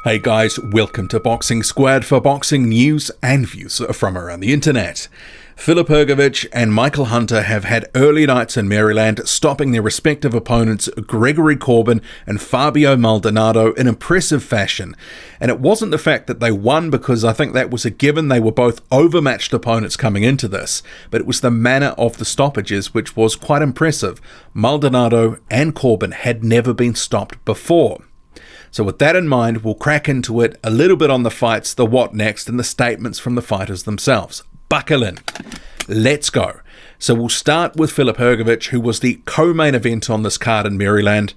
Hey guys, welcome to Boxing Squad for boxing news and views from around the internet. Filip Hrgovic and Michael Hunter have had early nights in Maryland, stopping their respective opponents Gregory Corbin and Fabio Maldonado in impressive fashion. And it wasn't the fact that they won, because I think that was a given. They were both overmatched opponents coming into this, but it was the manner of the stoppages which was quite impressive. Maldonado and Corbin had never been stopped before. So with that in mind, we'll crack into it a little bit on the fights, the what next, and the statements from the fighters themselves. Buckle in. Let's go. So we'll start with Filip Hrgovic, who was the co-main event on this card in Maryland.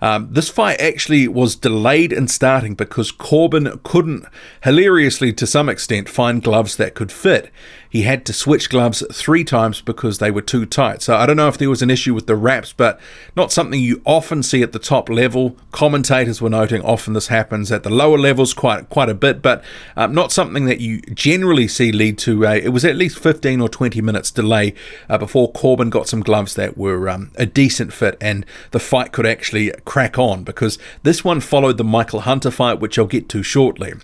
This fight actually was delayed in starting because Corbin couldn't, hilariously to some extent, find gloves that could fit. He had to switch gloves 3 times because they were too tight. So I don't know if there was an issue with the wraps, but not something you often see at the top level. Commentators were noting often this happens at the lower levels quite a bit, but not something that you generally see lead to it was at least 15 or 20 minutes delay before Corbin got some gloves that were a decent fit and the fight could actually crack on, because this one followed the Michael Hunter fight, which I'll get to shortly.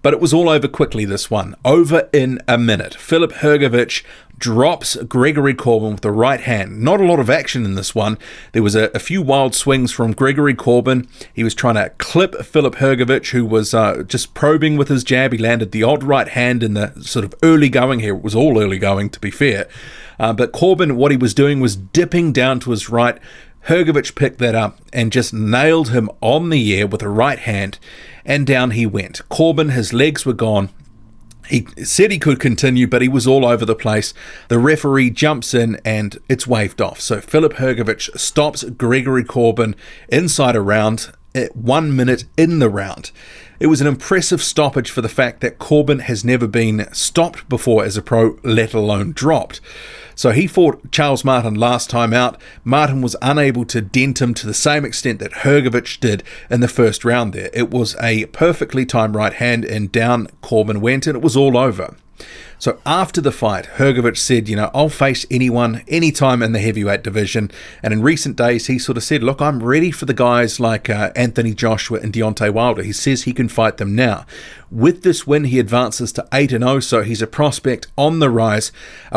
But it was all over quickly, this one. Over in a minute. Filip Hrgovic drops Gregory Corbin with the right hand. Not a lot of action in this one. There was a few wild swings from Gregory Corbin. He was trying to clip Filip Hrgovic, who was just probing with his jab. He landed the odd right hand in the sort of early going here. It was all early going, to be fair. But Corbin, what he was doing was dipping down to his right. Hrgovic picked that up and just nailed him on the air with a right hand, and down he went. Corbin, his legs were gone. He said he could continue, but he was all over the place. The referee jumps in and it's waved off. So Filip Hrgovic stops Gregory Corbin inside a round at 1 minute in the round. It was an impressive stoppage for the fact that Corbin has never been stopped before as a pro, let alone dropped. So he fought Charles Martin last time out. Martin was unable to dent him to the same extent that Hrgovic did in the first round there. It was a perfectly timed right hand and down Corbin went, and it was all over. So after the fight, Hrgovic said, I'll face anyone, anytime in the heavyweight division. And in recent days, he sort of said, look, I'm ready for the guys like Anthony Joshua and Deontay Wilder. He says he can fight them now. With this win, he advances to 8-0, so he's a prospect on the rise.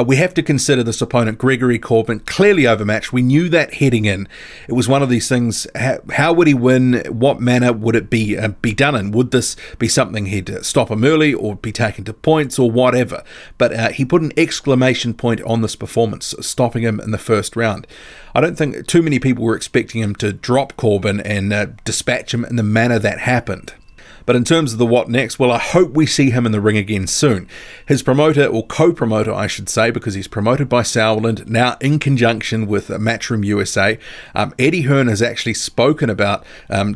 We have to consider this opponent, Gregory Corbin, clearly overmatched. We knew that heading in. It was one of these things, how would he win? What manner would it be done in? Would this be something he'd stop him early or be taken to points or whatever? But he put an exclamation point on this performance, stopping him in the first round. I don't think too many people were expecting him to drop Corbin and dispatch him in the manner that happened. But in terms of the what next, well, I hope we see him in the ring again soon. His promoter, or co-promoter I should say, because he's promoted by Marland, now in conjunction with Matchroom USA, Eddie Hearn has actually spoken about,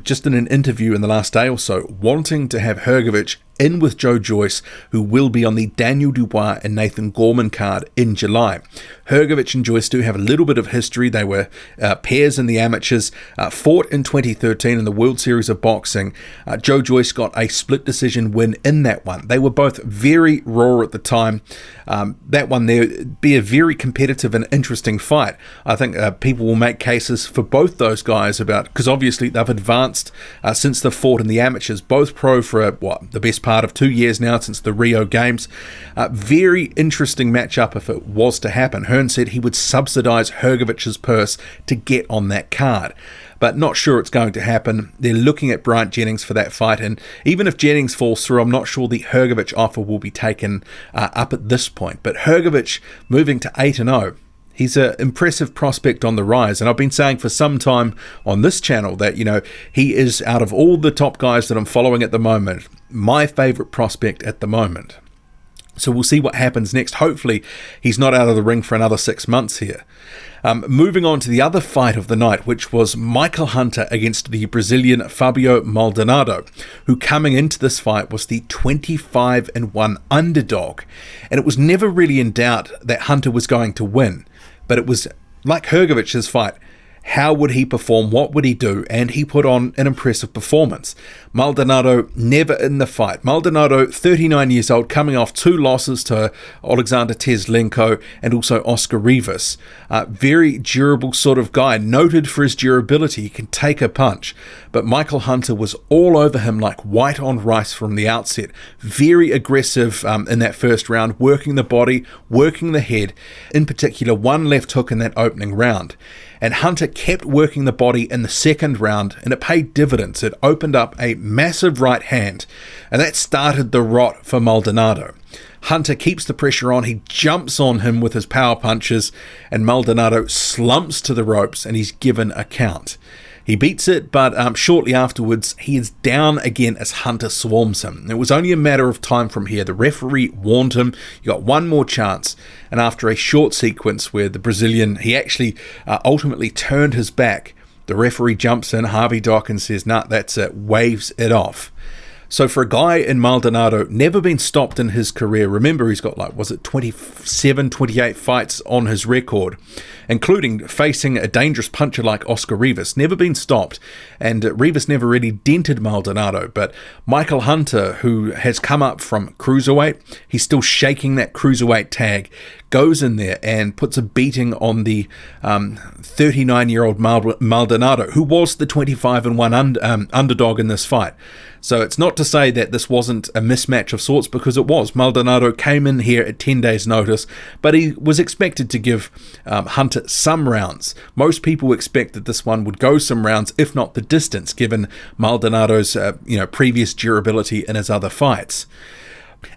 just in an interview in the last day or so, wanting to have Hrgovic in with Joe Joyce, who will be on the Daniel Dubois and Nathan Gorman card in July. Hrgovic and Joyce do have a little bit of history. They were pairs in the amateurs, fought in 2013 in the World Series of Boxing. Joe Joyce got a split decision win in that one. They were both very raw at the time. That one there be a very competitive and interesting fight. I think people will make cases for both those guys because obviously they've advanced since they've fought in the amateurs, both pro for the best part of 2 years now since the Rio Games. Very interesting matchup if it was to happen. Hearn said he would subsidize Hrgovic's purse to get on that card, but not sure it's going to happen. They're looking at Bryant Jennings for that fight, and even if Jennings falls through, I'm not sure the Hrgovic offer will be taken up at this point. But Hrgovic moving to 8-0, he's an impressive prospect on the rise, and I've been saying for some time on this channel that, he is, out of all the top guys that I'm following at the moment, my favorite prospect at the moment. So we'll see what happens next. Hopefully he's not out of the ring for another 6 months here. Moving on to the other fight of the night, which was Michael Hunter against the Brazilian Fabio Maldonado, who coming into this fight was the 25-1 underdog. And it was never really in doubt that Hunter was going to win. But it was like Hrgovic's fight. How would he perform? What would he do? And he put on an impressive performance. Maldonado never in the fight. Maldonado, 39 years old, coming off 2 losses to Alexander Teslenko and also Oscar Rivas. Very durable sort of guy, noted for his durability. He can take a punch. But Michael Hunter was all over him like white on rice from the outset. Very aggressive in that first round, working the body, working the head. In particular, one left hook in that opening round. And Hunter kept working the body in the second round, and it paid dividends. It opened up a massive right hand, and that started the rot for Maldonado. Hunter keeps the pressure on, he jumps on him with his power punches, and Maldonado slumps to the ropes, and he's given a count. He beats it, but shortly afterwards, he is down again as Hunter swarms him. It was only a matter of time from here. The referee warned him, you got one more chance. And after a short sequence where the Brazilian, he actually ultimately turned his back, the referee jumps in, Harvey Dock, and says, nah, that's it, waves it off. So for a guy in Maldonado, never been stopped in his career, remember he's got 27, 28 fights on his record, including facing a dangerous puncher like Oscar Rivas, never been stopped, and Rivas never really dented Maldonado, but Michael Hunter, who has come up from cruiserweight, he's still shaking that cruiserweight tag, goes in there and puts a beating on the 39-year-old Maldonado, who was the 25-1 underdog in this fight. So it's not to say that this wasn't a mismatch of sorts, because it was. Maldonado came in here at 10 days' notice, but he was expected to give Hunter some rounds. Most people expected this one would go some rounds, if not the distance, given Maldonado's previous durability in his other fights.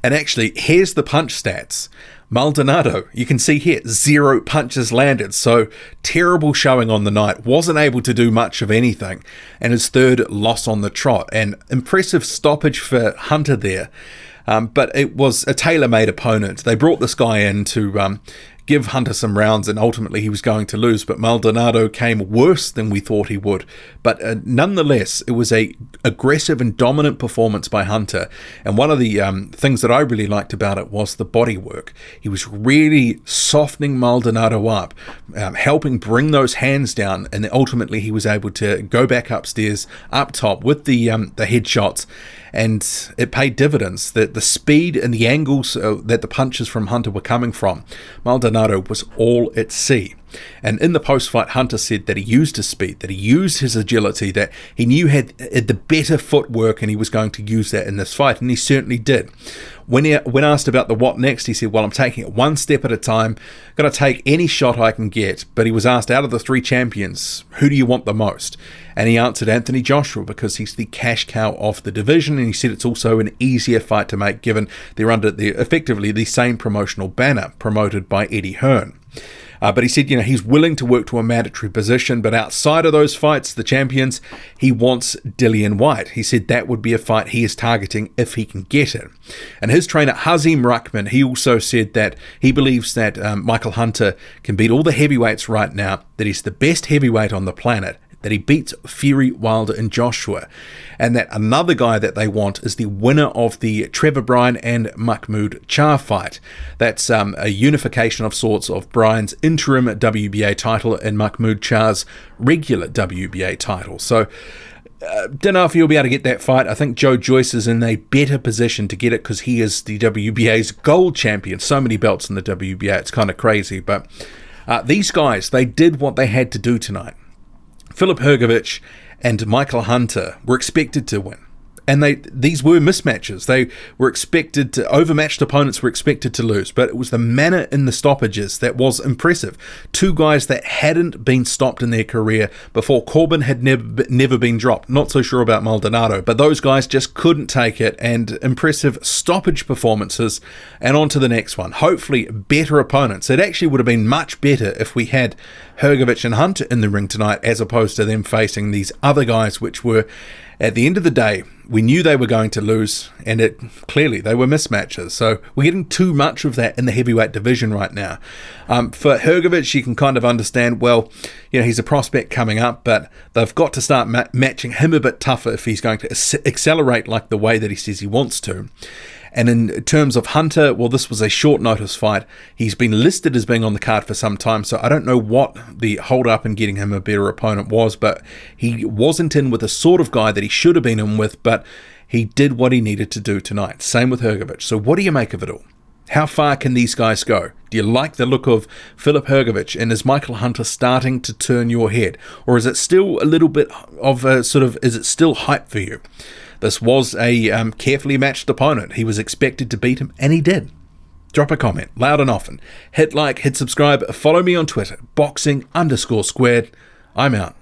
And actually, here's the punch stats. Maldonado, you can see here, 0 punches landed, so terrible showing on the night, wasn't able to do much of anything, and his third loss on the trot. An impressive stoppage for Hunter there, but it was a tailor-made opponent. They brought this guy in to give Hunter some rounds, and ultimately he was going to lose, but Maldonado came worse than we thought he would. But nonetheless, it was a aggressive and dominant performance by Hunter, and one of the things that I really liked about it was the body work. He was really softening Maldonado up, helping bring those hands down, and ultimately he was able to go back upstairs, up top with the headshots, and it paid dividends. The speed and the angles that the punches from Hunter were coming from, Maldonado was all at sea. And in the post-fight, Hunter said that he used his speed, that he used his agility, that he knew had the better footwork, and he was going to use that in this fight, and he certainly did. When asked about the what next, he said, well, I'm taking it one step at a time, going to take any shot I can get. But he was asked, out of the 3 champions, who do you want the most? And he answered Anthony Joshua, because he's the cash cow of the division, and he said it's also an easier fight to make, given they're under effectively the same promotional banner promoted by Eddie Hearn. But he said, he's willing to work to a mandatory position, but outside of those fights, the champions, he wants Dillian Whyte. He said that would be a fight he is targeting if he can get it. And his trainer, Hazim Rahman, he also said that he believes that Michael Hunter can beat all the heavyweights right now, that he's the best heavyweight on the planet, that he beats Fury, Wilder and Joshua, and that another guy that they want is the winner of the Trevor Bryan and Mahmoud Shah fight. That's a unification of sorts of Bryan's interim WBA title and Mahmoud Shah's regular WBA title. So don't know if he'll be able to get that fight. I think Joe Joyce is in a better position to get it, because he is the WBA's gold champion. So many belts in the WBA, it's kind of crazy. But these guys, they did what they had to do tonight. Filip Hrgovic and Michael Hunter were expected to win. And these were mismatches. They were expected to, overmatched opponents were expected to lose, but it was the manner in the stoppages that was impressive. 2 guys that hadn't been stopped in their career before. Corbin had never been dropped. Not so sure about Maldonado, but those guys just couldn't take it, and impressive stoppage performances, and on to the next one. Hopefully better opponents. It actually would have been much better if we had Hrgovic and Hunter in the ring tonight, as opposed to them facing these other guys, which were, at the end of the day, we knew they were going to lose, and clearly they were mismatches. So we're getting too much of that in the heavyweight division right now. For Hrgovic, you can kind of understand, well, he's a prospect coming up, but they've got to start matching him a bit tougher if he's going to accelerate like the way that he says he wants to. And in terms of Hunter, well, this was a short notice fight. He's been listed as being on the card for some time, so I don't know what the hold up in getting him a better opponent was, but he wasn't in with the sort of guy that he should have been in with, but he did what he needed to do tonight. Same with Hrgovic. So what do you make of it all? How far can these guys go? Do you like the look of Filip Hrgovic, and is Michael Hunter starting to turn your head? Or is it still a little bit of a is it still hype for you? This was a carefully matched opponent. He was expected to beat him, and he did. Drop a comment, loud and often. Hit like, hit subscribe, follow me on Twitter, boxing_squared. I'm out.